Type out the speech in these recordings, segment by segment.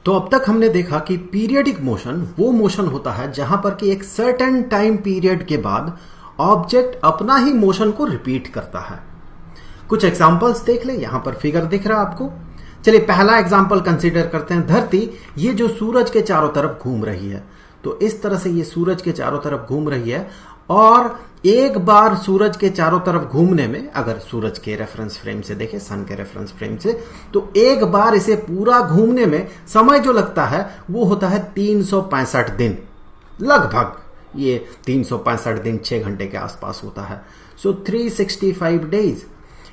तो अब तक हमने देखा कि पीरियडिक मोशन वो मोशन होता है जहां पर कि एक सर्टेन टाइम पीरियड के बाद ऑब्जेक्ट अपना ही मोशन को रिपीट करता है। कुछ एग्जांपल्स देख ले, यहां पर फिगर दिख रहा है आपको। चलिए पहला एग्जांपल कंसीडर करते हैं। धरती ये जो सूरज के चारों तरफ घूम रही है, तो इस तरह से ये सूरज के चारों तरफ घूम रही है और एक बार सूरज के चारों तरफ घूमने में, अगर सूरज के रेफरेंस फ्रेम से देखें, सन के रेफरेंस फ्रेम से, तो एक बार इसे पूरा घूमने में समय जो लगता है वो होता है 365 दिन। लगभग ये 365 दिन 6 घंटे के आसपास होता है। सो 365 डेज।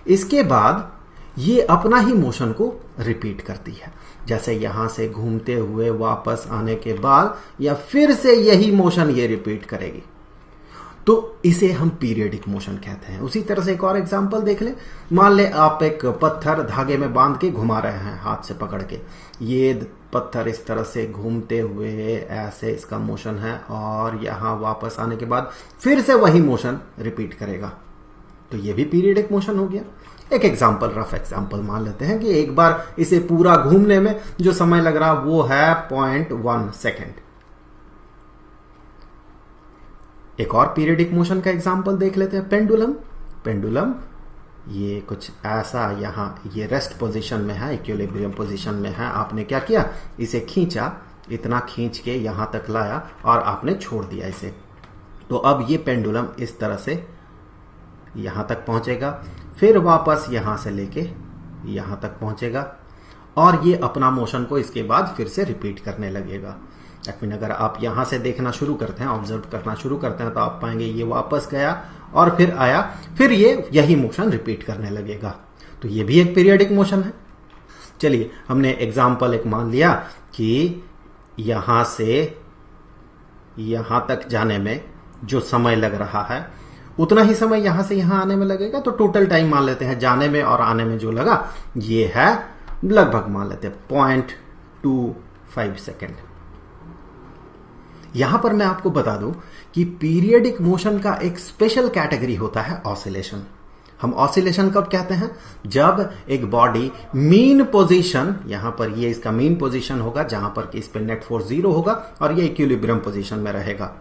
इसके बाद ये अपना ही मोशन को रिपीट करती है, जैसे यहां से घूमते हुए वापस आने के बाद या फिर से यही मोशन ये रिपीट करेगी, तो इसे हम पीरियडिक मोशन कहते हैं। उसी तरह से एक और एग्जांपल देख ले। मान ले आप एक पत्थर धागे में बांध के घुमा रहे हैं हाथ से पकड़ के। ये पत्थर इस तरह से घूमते हुए ऐसे इसका मोशन है और यहां वापस आने के बाद फिर से वही मोशन रिपीट करेगा, तो ये भी पीरियडिक मोशन हो गया। एक एग्जांपल, रफ एग्जांपल मान लेते हैं कि एक बार इसे पूरा घूमने में जो समय लग रहा वो है 0.1 सेकेंड। एक और पीरियडिक मोशन का एग्जांपल देख लेते हैं। पेंडुलम ये कुछ ऐसा, यहां ये रेस्ट पोजीशन में है, इक्विलिब्रियम पोजीशन में है। आपने क्या किया, इसे खींचा, इतना खींच के यहां तक लाया और आपने छोड़ दिया इसे। तो अब ये पेंडुलम इस तरह से यहां तक पहुंचेगा, फिर वापस यहां से लेके यहां तक पहुंचेगा और ये अपना मोशन को इसके बाद फिर से रिपीट करने लगेगा। अगर आप यहां से देखना शुरू करते हैं, ऑब्जर्व करना शुरू करते हैं, तो आप पाएंगे ये वापस गया और फिर आया, फिर ये यही मोशन रिपीट करने लगेगा। तो ये भी एक पीरियडिक मोशन है। चलिए हमने एग्जाम्पल एक मान लिया कि यहां से यहां तक जाने में जो समय लग रहा है उतना ही समय यहां से यहां आने में लगेगा। तो टोटल टाइम मान लेते हैं जाने में और आने में जो लगा, ये है लगभग मान लेते हैं 0.25 सेकेंड। यहां पर मैं आपको बता दूं कि पीरियडिक मोशन का एक स्पेशल कैटेगरी होता है ऑसिलेशन। हम ऑसिलेशन कब कहते हैं, जब एक बॉडी मीन पोजीशन, यहां पर ये इसका मीन पोजीशन होगा जहां पर कि इस पे नेट फोर्स 0 होगा और ये इक्विलिब्रियम पोजीशन में रहेगा।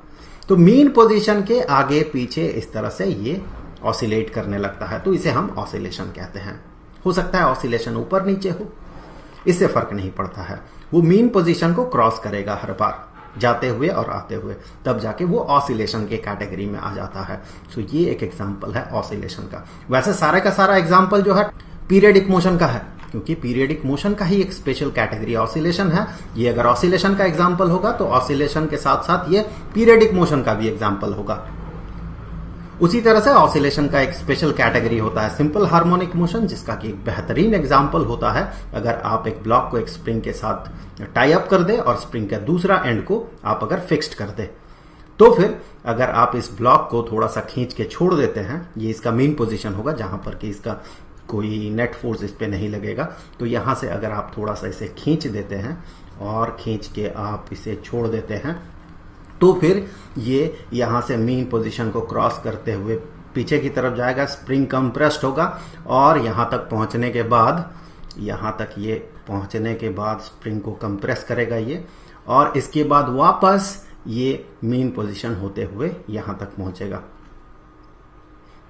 तो मीन पोजीशन के आगे पीछे इस तरह से ये ऑसिलेट करने लगता है, तो इसे हम ऑसिलेशन कहते हैं। हो सकता है ऑसिलेशन ऊपर नीचे हो, इससे फर्क नहीं पड़ता है। वो मीन पोजीशन को क्रॉस करेगा हर बार, जाते हुए और आते हुए, तब जाके वो ऑसिलेशन के कैटेगरी में आ जाता है। सो ये एक एग्जांपल है ऑसिलेशन का। वैसे सारे का सारा एग्जांपल जो है पीरियडिक मोशन का है, क्योंकि पीरियडिक मोशन का ही एक स्पेशल कैटेगरी ऑसिलेशन है। ये अगर ऑसिलेशन का एग्जांपल होगा तो ऑसिलेशन के साथ साथ ये पीरियडिक मोशन का भी एग्जांपल होगा। उसी तरह से ऑसिलेशन का एक स्पेशल कैटेगरी होता है सिंपल हार्मोनिक मोशन, जिसका कि एक बेहतरीन एग्जांपल होता है अगर आप एक ब्लॉक को एक स्प्रिंग के साथ टाई अप कर दे और स्प्रिंग का दूसरा एंड को आप अगर फिक्स्ड कर दे, तो फिर अगर आप इस ब्लॉक को थोड़ा सा खींच के छोड़ देते हैं, ये इसका मेन पोजीशन होगा जहां पर कि इसका कोई नेट फोर्स इस पे नहीं लगेगा, तो यहां से अगर आप थोड़ा सा इसे खींच देते हैं और खींच के आप इसे छोड़ देते हैं, तो फिर ये यहां से मेन पोजीशन को क्रॉस करते हुए पीछे की तरफ जाएगा, स्प्रिंग कंप्रेस्ड होगा और यहां तक पहुंचने के बाद, यहां तक ये पहुंचने के बाद स्प्रिंग को कंप्रेस करेगा ये, और इसके बाद वापस ये मेन पोजीशन होते हुए यहां तक पहुंचेगा।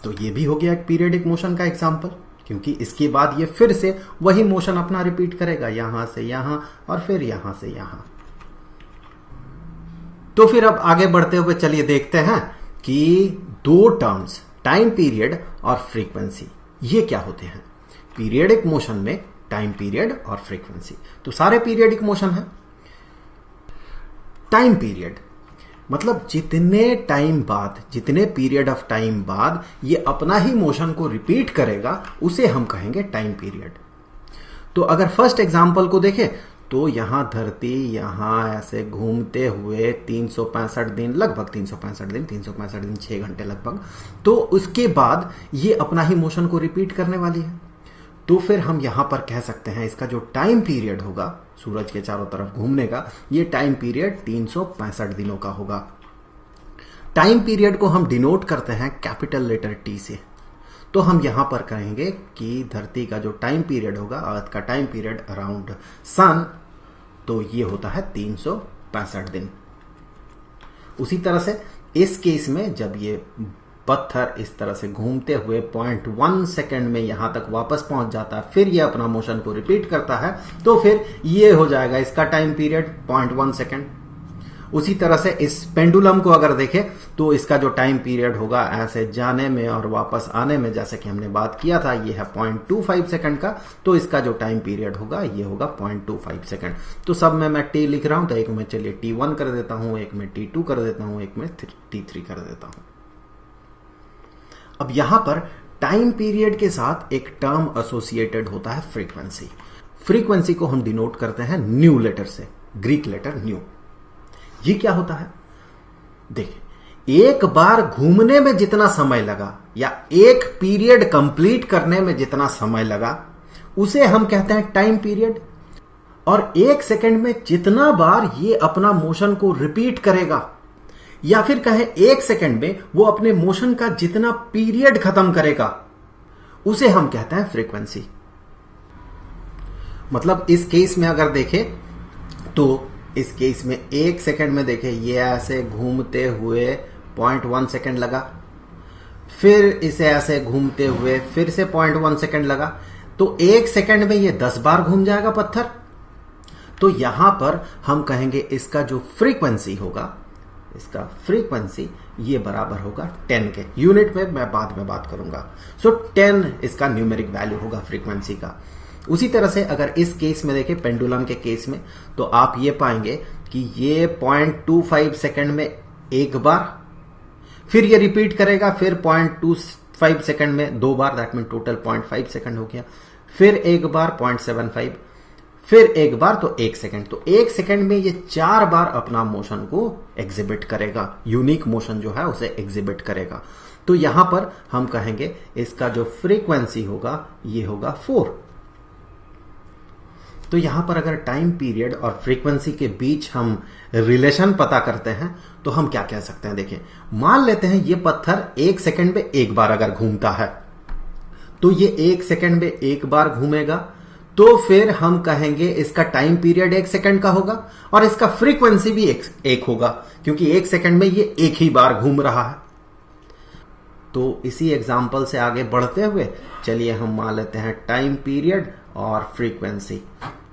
तो ये भी हो गया एक पीरियडिक मोशन का एग्जांपल, क्योंकि इसके बाद ये फिर से वही मोशन अपना रिपीट करेगा, यहां से यहां और फिर यहां से यहां। तो फिर अब आगे बढ़ते हुए चलिए देखते हैं कि दो टर्म्स, टाइम पीरियड और फ्रीक्वेंसी, ये क्या होते हैं। पीरियडिक मोशन में टाइम पीरियड और फ्रीक्वेंसी, तो सारे पीरियडिक मोशन है। टाइम पीरियड मतलब जितने टाइम बाद, जितने पीरियड ऑफ टाइम बाद ये अपना ही मोशन को रिपीट करेगा, उसे हम कहेंगे टाइम पीरियड। तो अगर फर्स्ट एग्जांपल को देखें तो यहां धरती यहां ऐसे घूमते हुए 365 दिन, लगभग 365 दिन 6 घंटे लगभग, तो उसके बाद ये अपना ही मोशन को रिपीट करने वाली है। तो फिर हम यहां पर कह सकते हैं इसका जो टाइम पीरियड होगा सूरज के चारों तरफ घूमने का, ये टाइम पीरियड 365 दिनों का होगा। टाइम पीरियड को हम डिनोट करते हैं कैपिटल लेटर टी से। तो हम यहां पर कहेंगे कि धरती का जो टाइम पीरियड होगा, अर्थ का टाइम पीरियड अराउंड सन, तो ये होता है 365 दिन। उसी तरह से इस केस में जब ये पत्थर इस तरह से घूमते हुए 0.1 सेकंड में यहां तक वापस पहुंच जाता है, फिर ये अपना मोशन को रिपीट करता है, तो फिर ये हो जाएगा इसका टाइम पीरियड 0.1 सेकंड। उसी तरह से इस पेंडुलम को अगर देखें तो इसका जो टाइम पीरियड होगा ऐसे जाने में और वापस आने में, जैसे कि हमने बात किया था, ये है 0.25 सेकंड का, तो इसका जो टाइम पीरियड होगा ये होगा 0.25 सेकंड। तो सब में मैं टी लिख रहा हूं, तो एक में चलिए T1 कर देता हूं, एक में T2 कर देता हूं, एक में T3 कर देता हूं। अब यहां पर टाइम पीरियड के साथ एक टर्म एसोसिएटेड होता है फ्रीक्वेंसी। फ्रीक्वेंसी को हम डिनोट करते हैं न्यू लेटर से, ग्रीक लेटर न्यू। ये क्या होता है? देखिए, एक बार घूमने में जितना समय लगा या एक पीरियड कंप्लीट करने में जितना समय लगा उसे हम कहते हैं टाइम पीरियड। और एक सेकंड में जितना बार ये अपना मोशन को रिपीट करेगा, या फिर कहें एक सेकंड में वो अपने मोशन का जितना पीरियड खत्म करेगा, उसे हम कहते हैं फ्रीक्वेंसी। मतलब इस केस में अगर देखें तो इस केस में एक सेकंड में देखें ये ऐसे घूमते हुए 0.1 सेकंड लगा, फिर इसे ऐसे घूमते हुए फिर से 0.1 सेकंड लगा, तो एक सेकंड में ये 10 बार घूम जाएगा पत्थर। तो यहां पर हम कहेंगे इसका जो फ्रीक्वेंसी होगा, इसका फ्रीक्वेंसी ये बराबर होगा 10 के। यूनिट में मैं बाद में बात करूंगा। सो 10 इसका न्यूमेरिक वैल्यू होगा फ्रीक्वेंसी का। उसी तरह से अगर इस केस में देखें, पेंडुलम के केस में, तो आप ये पाएंगे कि ये 0.25 सेकंड में एक बार, फिर ये रिपीट करेगा, फिर 0.25 सेकंड में दो बार, दैट मीन टोटल 0.5 सेकंड हो गया, फिर एक बार 0.75, फिर एक बार तो एक सेकंड। तो एक सेकंड में ये 4 बार अपना मोशन को एग्जिबिट करेगा, यूनिक मोशन जो है उसे एग्जिबिट करेगा। तो यहां पर हम कहेंगे इसका जो फ्रीक्वेंसी होगा ये होगा 4। तो यहां पर अगर टाइम पीरियड और फ्रीक्वेंसी के बीच हम रिलेशन पता करते हैं तो हम क्या कह सकते हैं? देखिए, मान लेते हैं ये पत्थर एक सेकंड में एक बार अगर घूमता है, तो ये एक सेकंड में एक बार घूमेगा, तो फिर हम कहेंगे इसका टाइम पीरियड एक सेकंड का होगा और इसका फ्रीक्वेंसी भी एक होगा, क्योंकि एक सेकंड में ये एक ही बार घूम रहा है। तो इसी एग्जाम्पल से आगे बढ़ते हुए चलिए हम मान लेते हैं टाइम पीरियड और फ्रीक्वेंसी।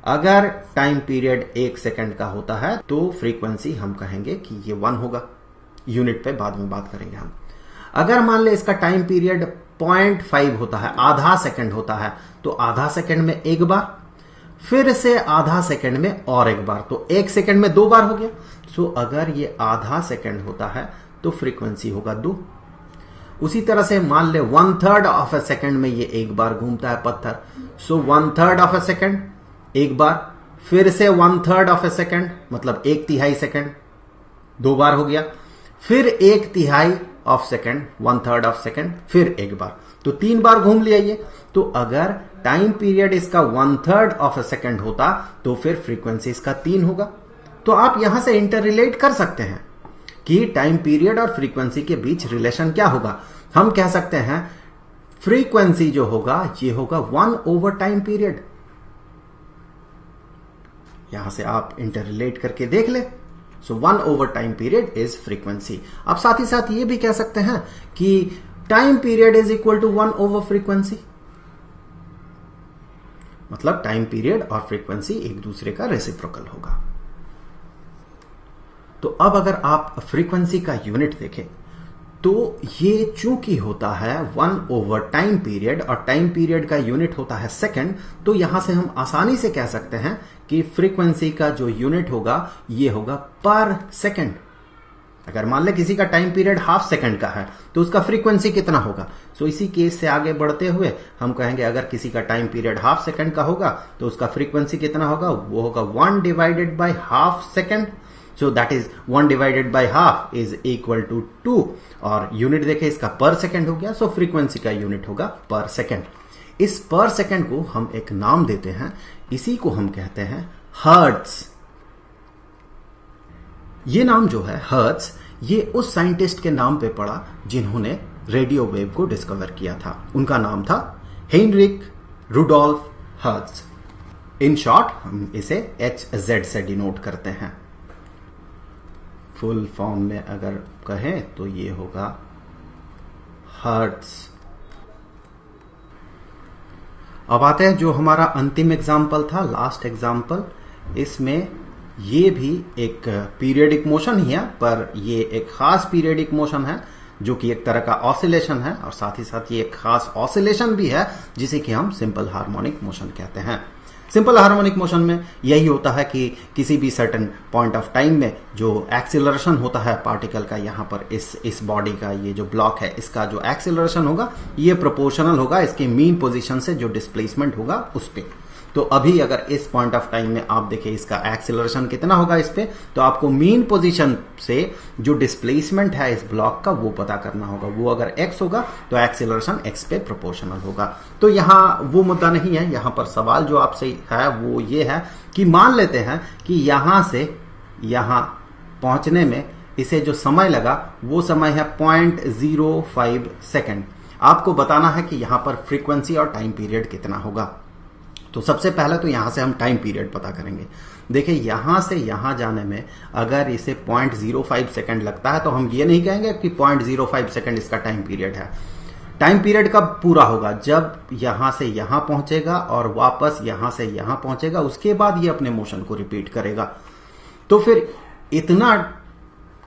अगर टाइम पीरियड एक सेकंड का होता है तो फ्रीक्वेंसी हम कहेंगे कि ये 1 होगा। यूनिट पे बाद में बात करेंगे हम। अगर मान ले इसका टाइम पीरियड 0.5 होता है, आधा सेकंड होता है, तो आधा सेकंड में एक बार, फिर से आधा सेकंड में और एक बार, तो एक सेकंड में 2 बार हो गया। सो अगर ये आधा सेकंड होता है तो फ्रीक्वेंसी होगा 2। उसी तरह से मान ले 1/3 ऑफ ए सेकंड में ये एक बार घूमता है पत्थर, सो 1/3 ऑफ ए सेकंड एक बार, फिर से 1/3 ऑफ ए सेकंड मतलब 1/3 सेकंड 2 बार हो गया, फिर 1/3 ऑफ सेकंड 1/3 ऑफ सेकंड फिर एक बार, तो 3 बार घूम लिया ये। तो अगर टाइम पीरियड इसका 1/3 ऑफ ए सेकंड होता तो फिर फ्रीक्वेंसी इसका 3 होगा। तो आप यहां से इंटर रिलेट कर सकते हैं कि टाइम पीरियड और फ्रीक्वेंसी के बीच रिलेशन क्या होगा। हम कह सकते हैं फ्रीक्वेंसी जो होगा ये होगा 1 टाइम पीरियड। यहां से आप इंटर रिलेट करके देख ले। सो 1 टाइम पीरियड इज फ्रीक्वेंसी। आप साथ ही साथ ये भी कह सकते हैं कि time period is equal to 1 frequency, मतलब टाइम पीरियड और फ्रीक्वेंसी एक दूसरे का रेसिप्रोकल होगा। तो अब अगर आप फ्रीक्वेंसी का यूनिट देखें तो ये चूंकि होता है 1 टाइम पीरियड और टाइम पीरियड का यूनिट होता है सेकंड, तो यहां से हम आसानी से कह सकते हैं कि फ्रीक्वेंसी का जो यूनिट होगा ये होगा पर सेकंड। अगर मान ले किसी का टाइम पीरियड हाफ सेकंड का है तो उसका फ्रीक्वेंसी कितना होगा। सो इसी केस से आगे बढ़ते हुए हम कहेंगे अगर किसी का टाइम पीरियड हाफ सेकंड का होगा तो उसका फ्रीक्वेंसी कितना होगा, वो होगा 1 divided by half second. So that is 1 divided by half is equal to 2 और यूनिट देखें इसका पर सेकंड हो गया। सो फ्रीक्वेंसी का यूनिट होगा पर सेकंड। इस पर सेकंड को हम एक नाम देते हैं, इसी को हम कहते हैं हर्ट्ज। ये नाम जो है हर्ट्ज, ये उस साइंटिस्ट के नाम पे पड़ा जिन्होंने रेडियो वेव को डिस्कवर किया था। उनका नाम था Heinrich Rudolf Hertz. In short हम इसे HZ से डिनोट करते हैं। फुल फॉर्म में अगर कहें तो ये होगा हर्ट्ज। अब आते हैं जो हमारा अंतिम एग्जाम्पल था, लास्ट एग्जाम्पल। इसमें ये भी एक पीरियडिक मोशन ही है, पर ये एक खास पीरियडिक मोशन है जो कि एक तरह का ऑसिलेशन है, और साथ ही साथ ये एक खास ऑसिलेशन भी है जिसे कि हम सिंपल हार्मोनिक मोशन कहते हैं। सिंपल हार्मोनिक मोशन में यही होता है कि किसी भी सर्टेन पॉइंट ऑफ टाइम में जो एक्सीलरेशन होता है पार्टिकल का, यहां पर इस बॉडी का ये जो ब्लॉक है, इसका जो एक्सीलरेशन होगा ये प्रोपोर्शनल होगा इसके मीन पोजीशन से जो डिस्प्लेसमेंट होगा उस पे। तो अभी अगर इस पॉइंट ऑफ टाइम में आप देखें इसका एक्सीलरेशन कितना होगा इस पे, तो आपको मीन पोजीशन से जो डिस्प्लेसमेंट है इस ब्लॉक का वो पता करना होगा। वो अगर x होगा तो एक्सीलरेशन x पे प्रोपोर्शनल होगा। तो यहां वो मुद्दा नहीं है, यहां पर सवाल जो आपसे है वो ये है कि मान लेते हैं कि यहां से यहां पहुंचने में इसे जो समय लगा वो समय है 0.05 सेकेंड। आपको बताना है कि यहां पर फ्रीक्वेंसी और टाइम पीरियड कितना होगा। तो सबसे पहले तो यहां से हम टाइम पीरियड पता करेंगे। देखिए यहां से यहां जाने में अगर इसे 0.05 सेकंड लगता है तो हम ये नहीं कहेंगे कि 0.05 सेकंड इसका टाइम पीरियड है। टाइम पीरियड कब पूरा होगा? जब यहां से यहां पहुंचेगा और वापस यहां से यहां पहुंचेगा, उसके बाद ये अपने मोशन को रिपीट करेगा। तो फिर इतना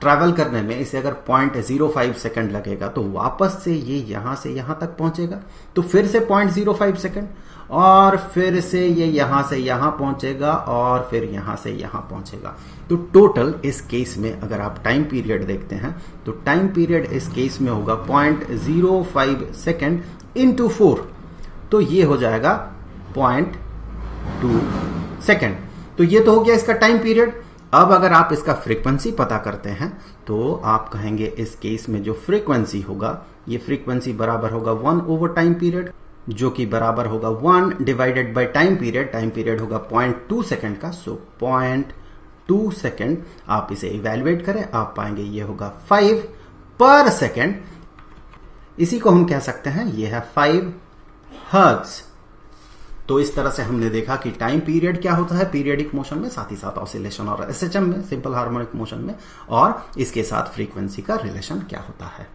ट्रैवल करने में इसे अगर 0.05 सेकंड लगेगा तो वापस से ये यहां से यहां तक पहुंचेगा, तो फिर से 0.05 सेकंड, और फिर से ये यहां से यहां पहुंचेगा और फिर यहां से यहां पहुंचेगा। तो टोटल इस केस में अगर आप टाइम पीरियड देखते हैं तो टाइम पीरियड इस केस में होगा 0.05 सेकंड इंटू 4, तो ये हो जाएगा 0.2 सेकंड। तो ये तो हो गया इसका टाइम पीरियड। अब अगर आप इसका फ्रीक्वेंसी पता करते हैं तो आप कहेंगे इस केस में जो फ्रीक्वेंसी होगा, ये फ्रीक्वेंसी बराबर होगा 1 ओवर टाइम पीरियड, जो कि बराबर होगा 1 divided by time period. Time period होगा 0.2 सेकंड का, सो 0.2 सेकंड। आप इसे इवैल्यूएट करें, आप पाएंगे ये होगा 5 पर सेकंड। इसी को हम कह सकते हैं ये है 5 हर्ट्ज। तो इस तरह से हमने देखा कि टाइम पीरियड क्या होता है पीरियडिक मोशन में, साथ ही साथ ऑसिलेशन और एसएचएम में, सिंपल हार्मोनिक मोशन में, और इसके साथ फ्रीक्वेंसी का रिलेशन क्या होता है।